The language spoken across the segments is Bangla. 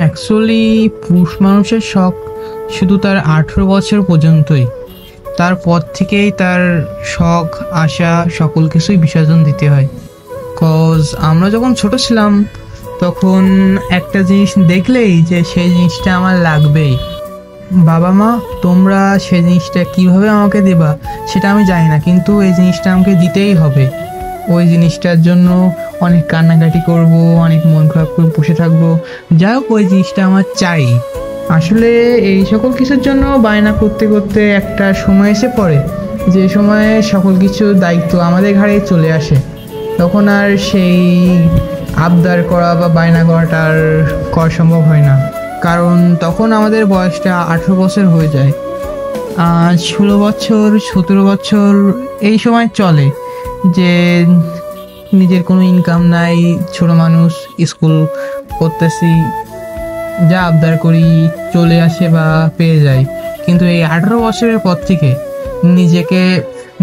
অ্যাকচুয়ালি পুরুষ মানুষের শখ শুধু তার 18 বছর পর্যন্তই। তারপর থেকেই তার শখ আশা সকল কিছুই বিসর্জন দিতে হয়। কজ আমরা যখন ছোট ছিলাম তখন একটা জিনিস দেখলেই যে সেই জিনিসটা আমার লাগবেই। বাবা মা তোমরা সেই জিনিসটা কিভাবে আমাকে দেবা সেটা আমি জানি না, কিন্তু এই জিনিসটা আমাকে দিতেই হবে। ওই জিনিসটার জন্য অনেক কান্নাকাটি করব, অনেক মন খারাপ করে বসে থাকবো, যাই হোক ওই জিনিসটা আমার চাই। আসলে এই সকল কিছুর জন্য বায়না করতে করতে একটা সময় এসে পড়ে যে সময়ে সকল কিছু দায়িত্ব আমাদের ঘাড়ে চলে আসে। তখন আর সেই আবদার করা বা বায়না করাটা আর করা সম্ভব হয় না, কারণ তখন আমাদের বয়সটা 18 বছর হয়ে যায়। 16 বছর 17 বছর এই সময় চলে যে নিজের কোনো ইনকাম নাই, ছোট মানুষ, স্কুল করতেছি, যা আবদার করি চলে আসে বা পেয়ে যাই। কিন্তু এই 18 বছরের পর থেকে নিজেকে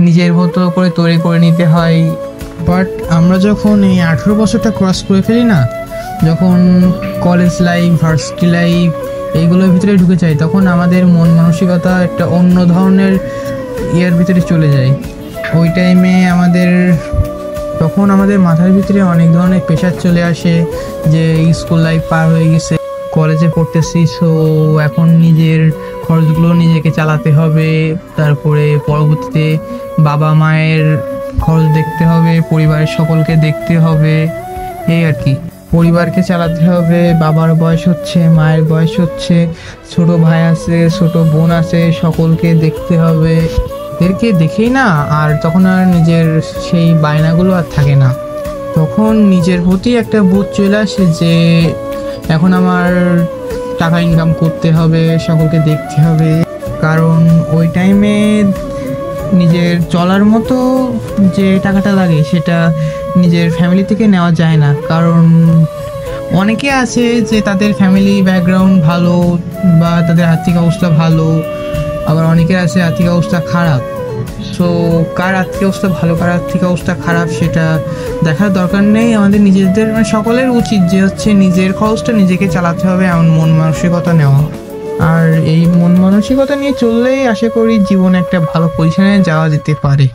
নিজের মতো করে তৈরি করে নিতে হয়। বাট আমরা যখন এই 18 বছরটা ক্রস করে ফেলি না, যখন কলেজ লাইফ, ভার্সিটি লাইফ এইগুলোর ভিতরে ঢুকে যাই, তখন আমাদের মন মানসিকতা একটা অন্য ধরনের ইয়ের ভিতরে চলে যায়। ওই টাইমে তখন আমাদের মাথার ভিতরে অনেক ধরনের প্রেশার চলে আসে যে স্কুল লাইফ পার হয়ে গেছে, কলেজে পড়তেছি, সো এখন নিজের খরচগুলো নিজেকে চালাতে হবে, তারপরে পরবর্তীতে বাবা মায়ের খরচ দেখতে হবে, পরিবারের সকলকে দেখতে হবে, এই আর কি। পরিবারকে চালাতে হবে, বাবার বয়স হচ্ছে, মায়ের বয়স হচ্ছে, ছোট ভাই আছে, ছোট বোন আছে, সকলকে দেখতে হবে। এদেরকে দেখেই না আর তখন আর নিজের সেই বায়নাগুলো আর থাকে না। তখন নিজের প্রতি একটা বোধ চলে আসে যে এখন আমার টাকা ইনকাম করতে হবে, সকলকে দেখতে হবে। কারণ ওই টাইমে নিজের চলার মতো যে টাকাটা লাগে সেটা নিজের ফ্যামিলি থেকে নেওয়া যায় না। কারণ অনেকে আছে যে তাদের ফ্যামিলি ব্যাকগ্রাউন্ড ভালো বা তাদের আর্থিক অবস্থা ভালো, আবার অনেকের আছে আর্থিক অবস্থা খারাপ। সো কার আর্থিক অবস্থা ভালো, কার আর্থিক অবস্থা খারাপ সেটা দেখার দরকার নেই। আমাদের নিজেদের সকলের উচিত যে হচ্ছে নিজের খরচটা নিজেকে চালাতে হবে, এমন মন মানসিকতা নেওয়া। আর এই মন মানসিকতা নিয়ে চললেই আশা করি জীবনে একটা ভালো পজিশনে যাওয়া যেতে পারে।